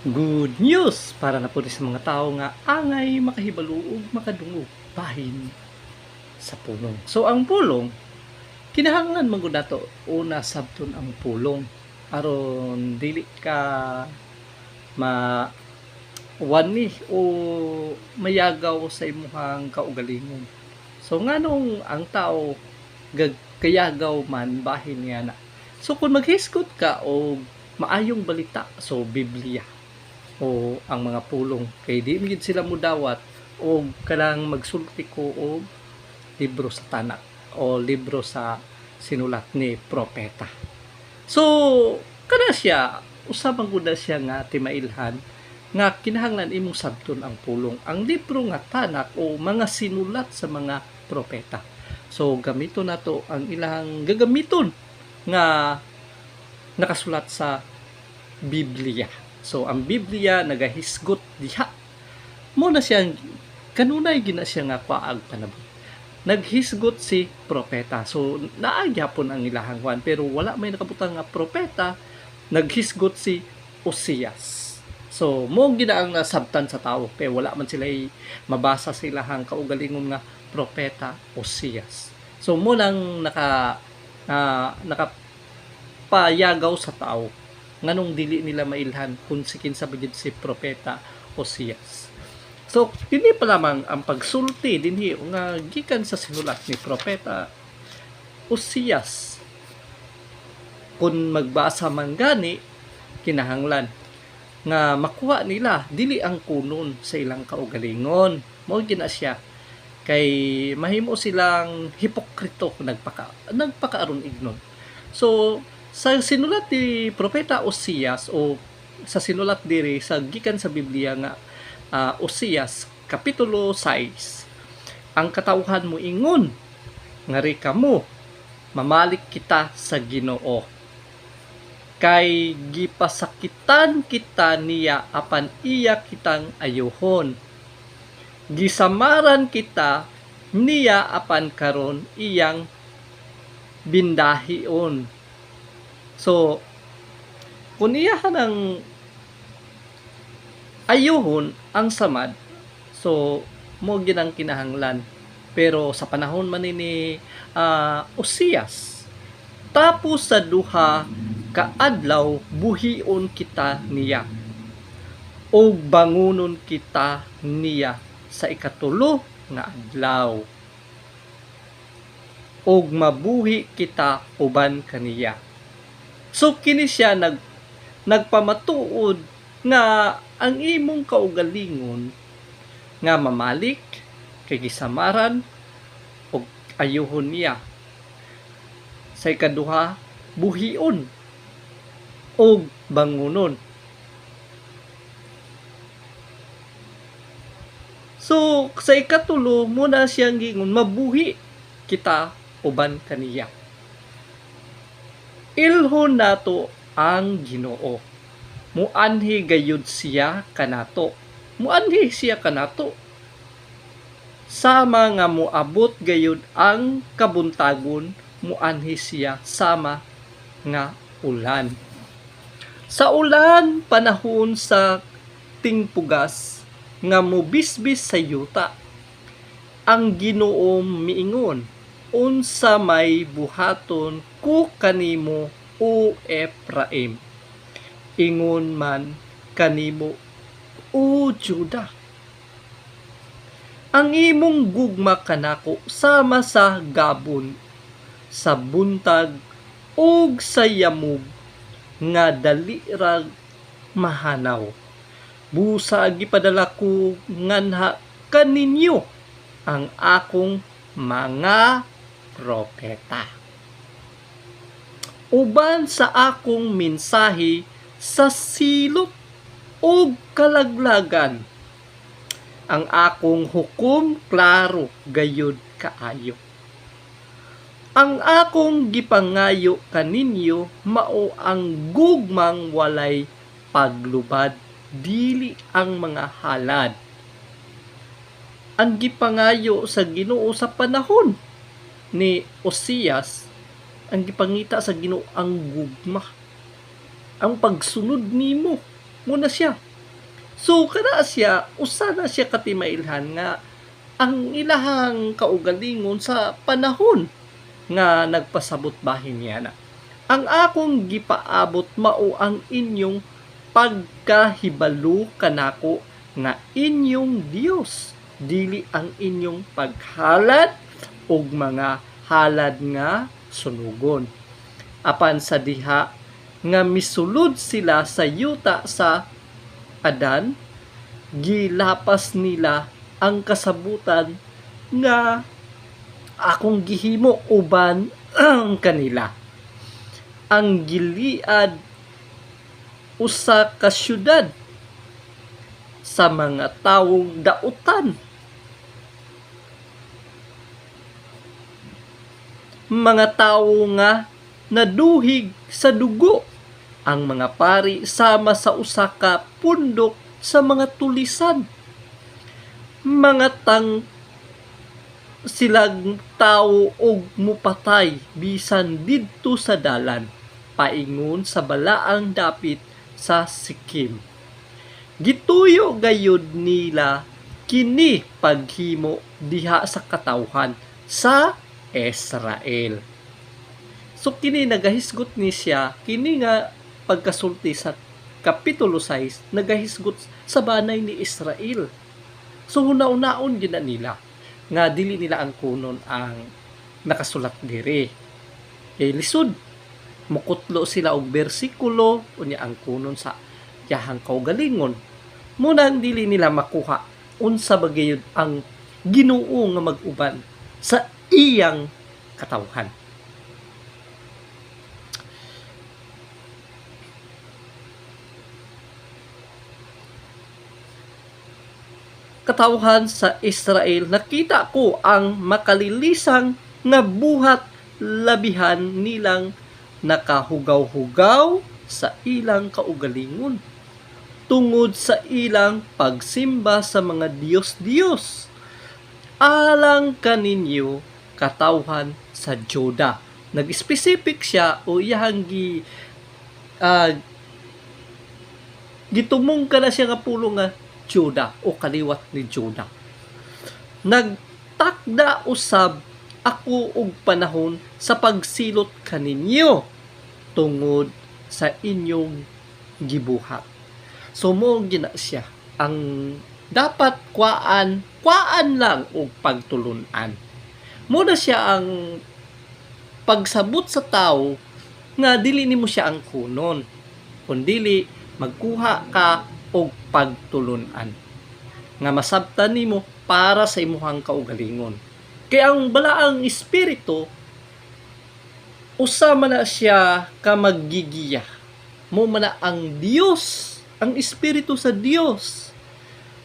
Good news para na po sa mga tao nga angay makahibalo ug makadungog bahin sa pulong. So ang pulong kinahanglan man gud nato una sabton ang pulong aron dili ka ma wani o mayagaw sa imong kaugalingon. So nganong ang tao kayagaw man bahin niya na. So kung maghisgot ka og maayong balita, so Biblia o ang mga pulong kay di gid sila mudawat o kanang magsulti ko og libro sa tanak o libro sa sinulat ni propeta. So kana siya usab ang gud siya nga timailhan nga kinahanglan imong sabton ang pulong ang libro nga tanak o mga sinulat sa mga propeta. So gamiton nato ang ilang gagamiton nga nakasulat sa Biblia. So ang Biblia nagahisgot diha. Mo na siya kanunay gina siya nga paag panabot. Naghisgot si propeta. So naagyapon ang ilahang Juan pero wala may nakabutang nga propeta. Naghisgot si Osias. So mo gina ang nasabtan sa tawo kay wala man sila mabasa sa ilahang kaugalingon nga propeta Osias. So mo lang nakapayagaw sa tao nganong dili nila mailhan kung si kinsa bagid si propeta Osias. So dinhi pa lamang ang pagsulti dinhi nga gikan sa sinulat ni propeta Osias. Kung magbasa man gani kinahanglan nga makuha nila dili ang kunon sa ilang kaugalingon. Mao gina siya kay mahimo silang hipokrito nagpakaaron ignon. So sa sinulat ni propeta Osias o sa sinulat diri sa gikan sa Biblia nga Osias kapitulo 6 ang katawhan mo ingon ngari kamo mamalik kita sa Ginoo kay gipasakitan kita niya apan iya kitang ayohon gisamaran kita niya apan karon iyang bindahion. So, kung iyahan ang ayuhon ang samad, so, mo ginang kinahanglan. Pero sa panahon man ni Osias, tapos sa duha kaadlaw buhion kita niya o bangunon kita niya sa ikatulo nga adlaw og mabuhi kita uban kaniya. So kini siya nagpamatuod nga ang imong kaugalingon nga mamalik kay gisamaran og ayuhon niya sa ikaduha buhion og bangunon. So sa ikatulo muna siyang gingon mabuhi kita uban kaniya. Ilhon nato ang Ginoo. Muanhi gayud siya kanato. Muanhi siya kanato. Sama nga moabot gayud ang kabuntagon, muanhi siya sama nga ulan. Sa ulan panahon sa tingpugas nga mobisbis sa yuta. Ang Ginoo miingon, unsa may buhaton ku kanimo o Ephraim ingon man kanimo o Juda ang imong gugma kanako sama sa gabon sa buntag ug sa yamog nga dali ra mahanaw busa gipadala ko nganha kaninyo ang akong mga propeta. Uban sa akong mensahe sa silot o kalaglagan, ang akong hukom klaro gayud kaayo. Ang akong gipangayo kaninyo mao ang gugmang walay paglubad, dili ang mga halad. Ang gipangayo sa Ginoo sa panahon ni Osias, ang gipangita sa Ginoo ang gugma, ang pagsunod nimo muna siya So kana siya usa na siya katimailhan nga ang ilahang kaugalingon sa panahon nga nagpasabot bahin niya na. Ang akong gipaabot mao ang inyong pagkahibalo kanako nga inyong Dios, dili ang inyong paghalad og mga halad nga sunugon. Apan sa diha nga misulod sila sa yuta sa Adan, gilapas nila ang kasabutan nga akong gihimo uban ang kanila. Ang Gilead usa ka syudad sa mga tawong dautan. Mga tawo nga naduhig sa dugo. Ang mga pari sama sa usa ka pundok sa mga tulisan. Mga silang tao og mupatay bisan didto sa dalan paingon sa balaang dapit sa Sikim. Gituyo gayud nila kini paghimo diha sa katawhan sa Israel. So kini nagahisgot ni siya kini nga pagkasulti sa kapitulo 6 nagahisgot sa banay ni Israel. So hunaon-naon gid nila nga dili nila ang kunon ang nakasulat diri. Lisod mukutlo sila og bersikulo unya ang kunon sa yahang kaugalingon. Muna dili nila makuha unsa bagayud ang Ginoo nga mag-uban sa iyang katawhan. Katawhan sa Israel, nakita ko ang makalilisang nga buhat labihan nilang nakahugaw-hugaw sa ilang kaugalingon tungod sa ilang pagsimba sa mga Diyos-Diyos. Alang kaninyo katawhan sa Juda. Nag-specific siya o iyang gitumong ka na siya nga pulong nga Juda o kaliwat ni Juda. Nagtakda usab ako og panahon sa pagsilot kaninyo tungod sa inyong gibuhat. So mo gina siya ang dapat kuan lang og pagtulunan. Muna siya ang pagsabot sa tao nga dili nimo siya ang kunon, kundili magkuha ka og pagtulunan nga masabtan nimo para sa imuhang kaugalingon. Kaya ang balaang espiritu usa man na siya ka maggigiya. Mo man na ang Dios, ang espiritu sa Dios.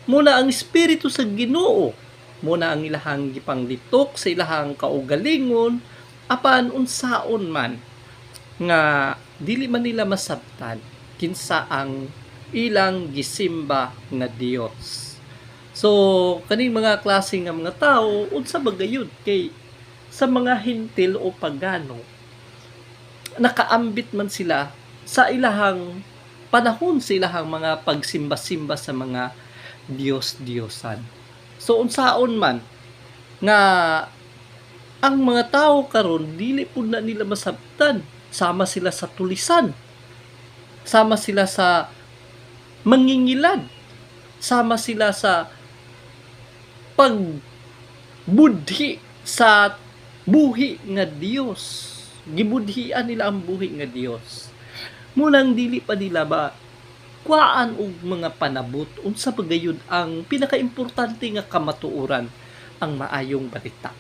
Mo na ang espiritu sa Ginoo. Mo na ang ilahang gipanglitok sa ilahang kaugalingon apan unsaon man nga dili man nila masabtan kinsa ang ilang gisimba nga Dios. So kaning mga klase nga mga tao unsa bagayud kay sa mga hintil o pagano nakaambit man sila sa ilahang panahon sa ilahang mga pagsimba-simba sa mga Diyos-Diyosan. So unsaon man nga ang mga tao karon dili pud na nila masabtan, sama sila sa tulisan, sama sila sa mangingilad, sama sila sa pagbudhi sa buhi nga Dios. Gibudhian nila ang buhi nga Dios. Munang dili pa nila ba kuhaan og mga panabot unsa pagayud ang pinakaimportante nga kamatuoran ang maayong balita.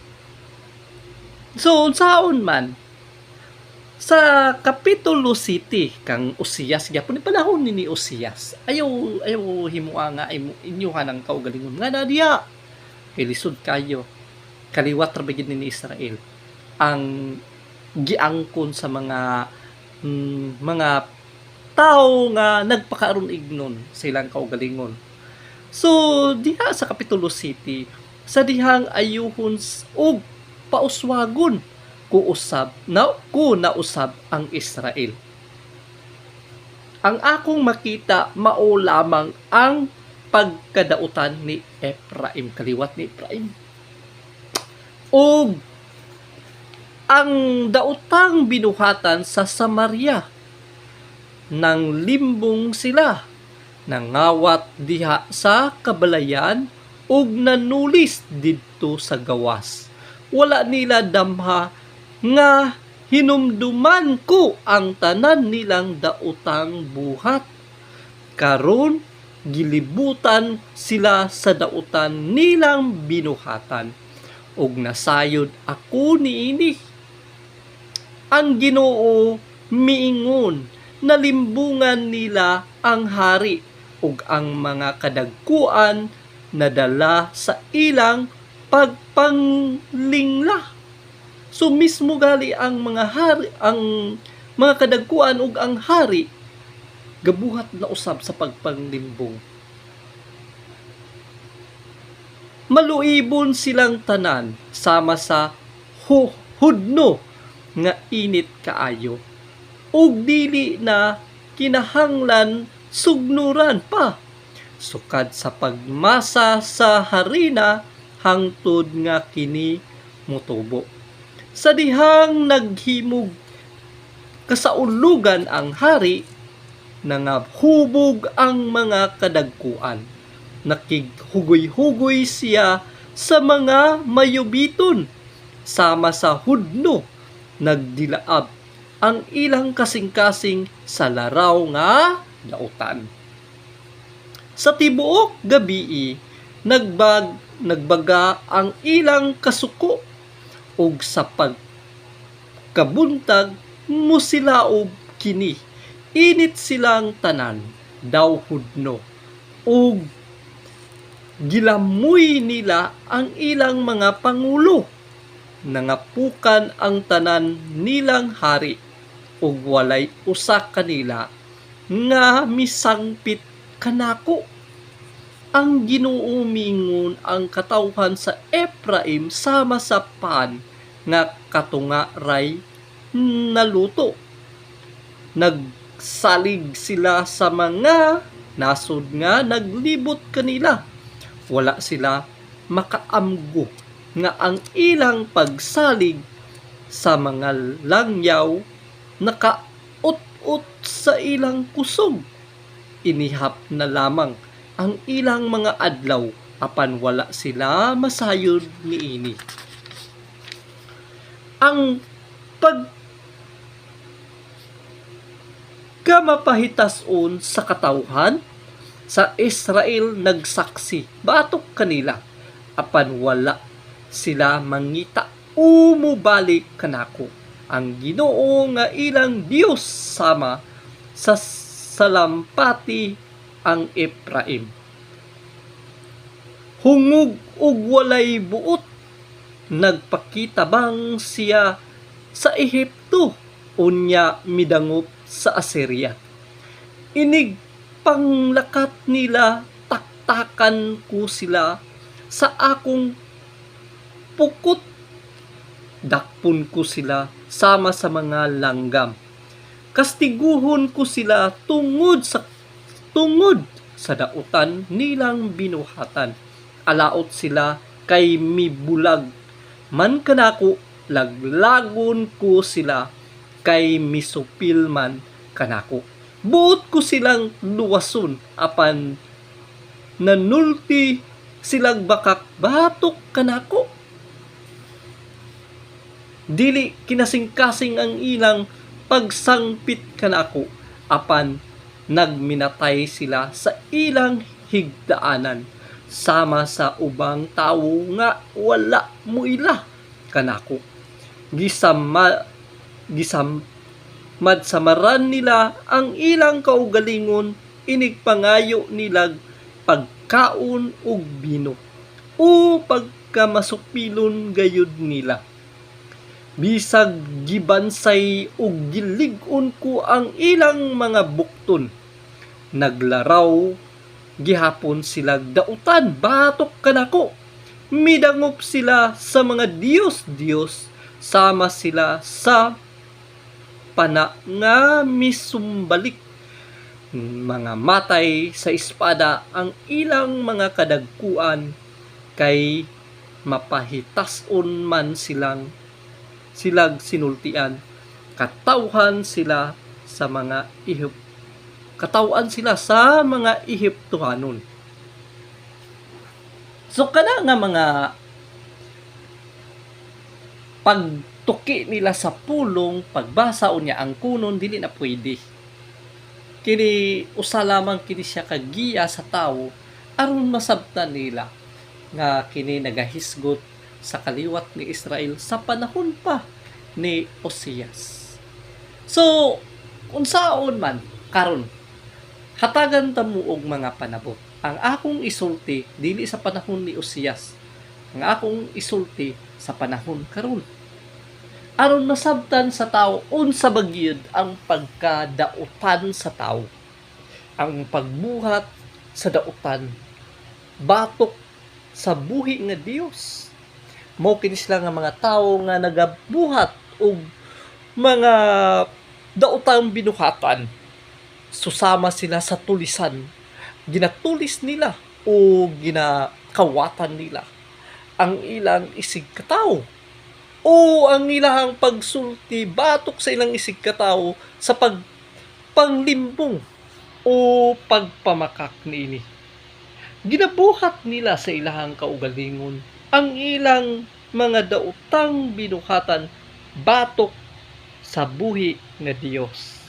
So unsaon man sa kapitulo 7 kang Osias gyapon panahon ni Osias. Ayaw himuha nga inyuhan ang kaugalingon nga nadiya. Lisod kayo. Kaliwat ra bagid ni Israel ang giangkon sa mga tao nga nagpakaron ignon sa ilang kaugalingon. So diha sa kapitulo 7 sa dihang ayuhon og pauswagon nausab ang Israel. Ang akong makita mao lamang ang pagkadautan ni Ephraim, kaliwat ni Ephraim. O ang daotang binuhatan sa Samaria, nang limbong sila, nangawat diha sa kabalayan, ug nanulis didto sa gawas. Wala nila damha nga hinumduman ko ang tanan nilang daotang buhat. Karon gilibutan sila sa daotan nilang binuhatan, ug nasayod ako niini. Ang Ginoo miingon, nalimbungan nila ang hari, ug ang mga kadagkuan nadala sa ilang pagpanglingla. So mismo gali ang mga hari, ang mga kadagkuan ug ang hari gabuhat na usab sa pagpanglimbong. Maluibon silang tanan sama sa hudno nga init kaayo, ug dili na kinahanglan sugnuran pa, sukad sa pagmasa sa harina hangtod nga kini mutubo. Sa dihang naghimog kasaulugan ang hari, nangahubog ang mga kadagkuan. Nakighugoy-hugoy siya sa mga mayubiton, sama sa hudno, nagdilaab ang ilang kasing-kasing sa laraw nga daotan. Sa tibuok gabii, nagbaga ang ilang kasuko, ug sa pagkabuntag musilaob kini. Init silang tanan, daw hudno, ug gilamoy nila ang ilang mga pangulo. Nangapukan ang tanan nilang hari, ug walay usa kanila nga misangpit kanako. Ang Ginoo miingon, ang katawhan sa Ephraim sama sa pan nga katunga ray naluto. Nagsalig sila sa mga nasod nga naglibot kanila. Wala sila makaamgo nga ang ilang pagsalig sa mga langyaw nakaut-ut sa ilang kusog. Inihap na lamang ang ilang mga adlaw, apan wala sila masayod niini. Ang pagkamapahitason sa katawhan sa Israel nagsaksi batok kanila, apan wala sila mangita umubalik kanako. Ang Ginoo nga ilang Dios sama sa salampati ang Ephraim. Hungog ug walay buot, nagpakitabang siya sa Ehipto, unya midangop sa Assyria. Inig panglakat nila, taktakan ko sila sa akong pukot. Dakpon ko sila sama sa mga langgam. Kastiguhon ko sila tungod sa dautan nilang binuhatan. Alaot sila kay mibulag man kanako, laglagon ko sila kay misupil man kanako. Buot ko silang luwason, apan nanulti silang bakak batok kanako. Dili kinasing-kasing ang ilang pagsangpit kanako, apan nagminatay sila sa ilang higdaanan, sama sa ubang tawo nga wala muila kanako. Madsamaran nila ang ilang kaugalingon, inig pangayo nilag pagkaon ug bino, o pagkamasupilon gayud nila. Bisag gibansay ug gilig-on ko ang ilang mga bukton. Naglaraw gihapon sila dautan batok kanako. Midangop sila sa mga Diyos, sama sila sa pana nga misumbalik. mga matay sa espada ang ilang mga kadagkuan, kay mapahitason man silag sinultian, katawhan sila sa mga Ehiptohanon. So kana nga mga pagtuki nila sa pulong, pagbasa unya ang kunon dili na pwede. Kini usa lamang kini siya kagiya sa tawo aron masabtan nila nga kini nagahisgot sa kaliwat ni Israel sa panahon pa ni Osias. So unsaon man karon hatagan ta mo og mga panabot. Ang akong isulti dili sa panahon ni Osias. Ang akong isulti sa panahon karon. Aron masabtan sa tao unsa bagyod ang pagkadautan sa tao. Ang pagbuhat sa dautan batok sa buhi nga Dios. Mao kini sila nga mga tao nga nagabuhat og mga daotang binuhatan. Susama sila sa tulisan. Ginatulis nila o ginakawatan nila ang ilang isig katawo o ang ilang pagsulti batok sa ilang isig katawo sa panglimbong o pagpamakak niini. Ginabuhat nila sa ilang kaugalingon ang ilang mga daotang binuhatan batok sa buhi nga Dios.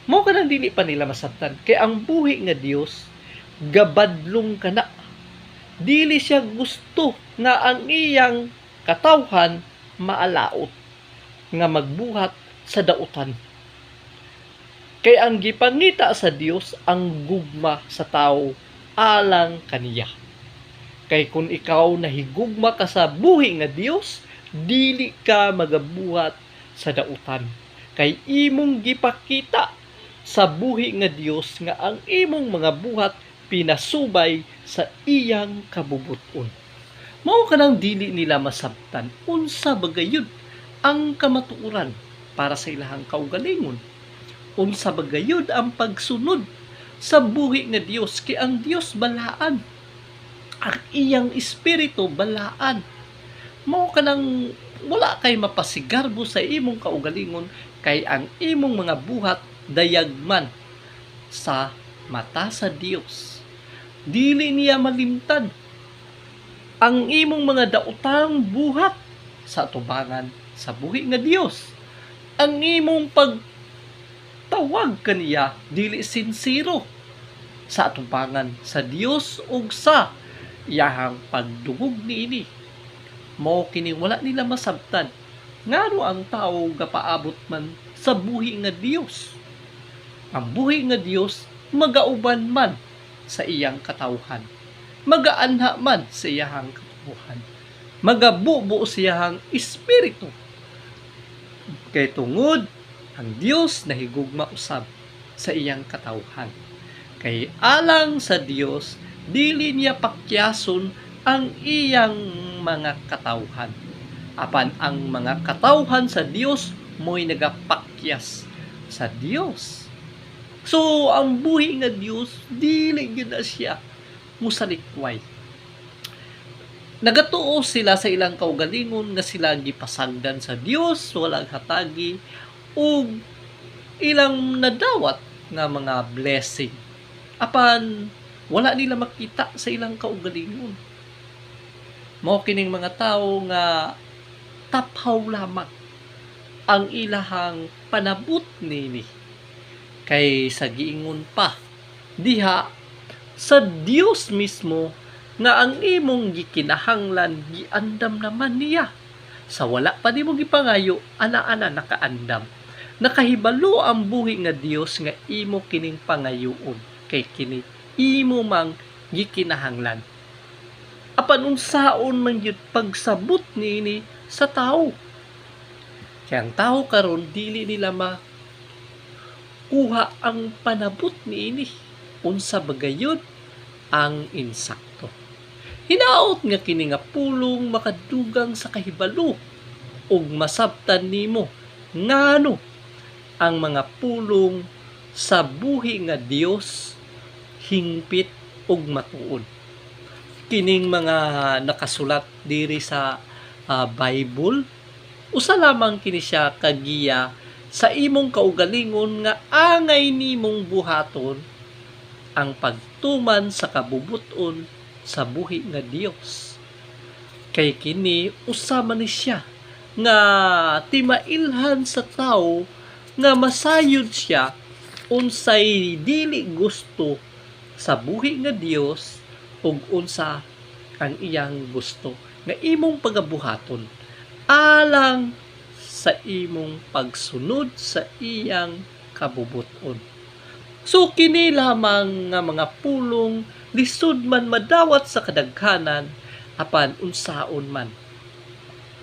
Mao kanang dili pa nila masabtan kay ang buhi nga Dios gabadlong kana. Dili siya gusto nga ang iyang katawhan maalaot nga magbuhat sa dautan. Kay ang gipangita sa Dios ang gugma sa tao alang kaniya. Kay kung ikaw nahigugma ka sa buhi nga Dios, dili ka magabuhat sa dautan. Kay imong gipakita sa buhi nga Dios nga ang imong mga buhat pinasubay sa iyang kabubuton. Mao kanang dili nila masabtan unsa bagayud ang kamatuoran para sa ilahang kaugalingon. Unsa bagayud ang pagsunod sa buhi nga Dios, kay ang Dios balaan. Ang iyang espiritu balaan. Mao kanang wala kay mapasigarbo sa imong kaugalingon, kay ang imong mga buhat dayagman sa mata sa Dios. Dili niya malimtan ang imong mga daotang buhat sa atubangan sa buhi nga Dios. Ang imong pagtawag kaniya dili sinsiro sa atubangan sa Dios ug sa iyahang pagdungog niini. Mao kini wala nila masabtan ngano ang tawo gapaabot man sa buhi nga Dios. Ang buhi nga Dios magauban man sa iyang katawhan, magaanha man sa iyang katawhan, magabubo sa iyang espiritu. Kay tungod ang Dios nahigugma usab sa iyang katawhan. Kay alang sa Dios dili niya pakyason ang iyang mga katawhan. Apan ang mga katawhan sa Dios mo'y nagapakyas sa Dios. So, ang buhi nga Dios, dili gyud na siya musalikway. Nagatuo sila sa ilang kaugalingon nga sila gipasagdan sa Dios, walang hatagi, ug ilang nadawat nga mga blessing. Apan, wala nila makita sa ilang kaugalingon. Mao kining mga tao nga taphaw lamang ang ilahang panabot nini. Kay sa giingon pa diha sa Dios mismo nga ang imong gikinahanglan giandam naman niya. Sa wala pa nimo gipangayo, ana-ana nakaandam. Nakahibalo ang buhi nga Dios nga imo kining pangayoon, kay kini imo mang gikinahanglan. Apan unsaon man gyud pagsabot niini sa tawo. Kaya ang tawo karon dili nila kuha ang panabot niini. Unsa bagayod ang insakto. Hinaot nga kini nga pulong makadugang sa kahibalo ug masabtan nimo ngano ang mga pulong sa buhi nga Dios hingpit ug matuod. Kining mga nakasulat diri sa Bible, usa lamang kini siya kagiya sa imong kaugalingon nga angay nimong buhaton ang pagtuman sa kabubuton sa buhi nga Dios. Kay kini usa man ni siya nga timailhan sa tawo nga masayod siya unsay dili gusto sa buhi nga Dios ug unsa ang iyang gusto nga imong pagabuhaton alang sa imong pagsunod sa iyang kabubuton. So kini lamang nga mga pulong lisod man madawat sa kadaghanan apan unsaon man.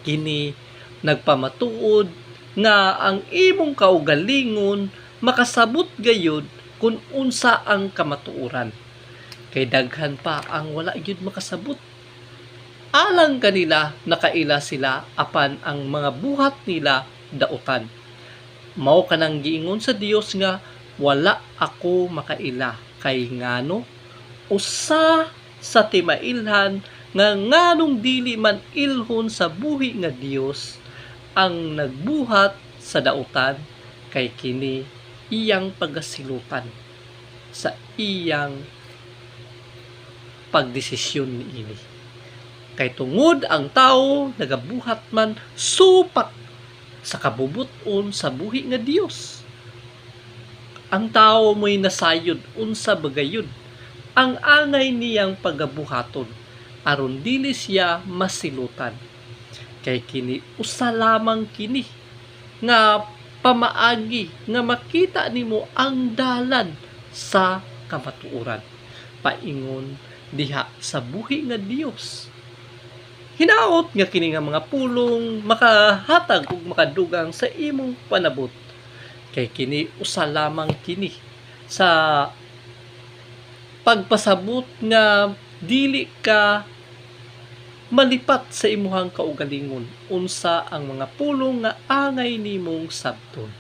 Kini nagpamatuod nga ang imong kaugalingon makasabot gayud kung unsa ang kamatuoran. Kay daghan pa ang wala gyud makasabot. Alang kanila nakaila sila apan ang mga buhat nila dautan. Mao kanang giingon sa Dios nga wala ako makaila kay ngano usa sa timailhan nga nganong dili man ilhon sa buhi nga Dios ang nagbuhat sa dautan kay kini iyang pagasilutan sa iyang pagdesisyon niini. Kay tungod ang tao nagabuhat man supak sa kabubuton sa buhi nga Dios. Ang tao mo'y nasayod unsa bagayod ang angay niyang pagabuhaton aron dili siya masilutan. Kay kini usa lamang kini nga pamaagi nga makita nimo ang dalan sa kamatuoran paingon diha sa buhi nga Dios. Hinaot nga kini nga mga pulong makahatag ug makadugang sa imong panabot. Kay kini usa lamang kini sa pagpasabot nga dili ka malipat sa imuhang kaugalingon unsa ang mga pulong nga angay nimong sabton.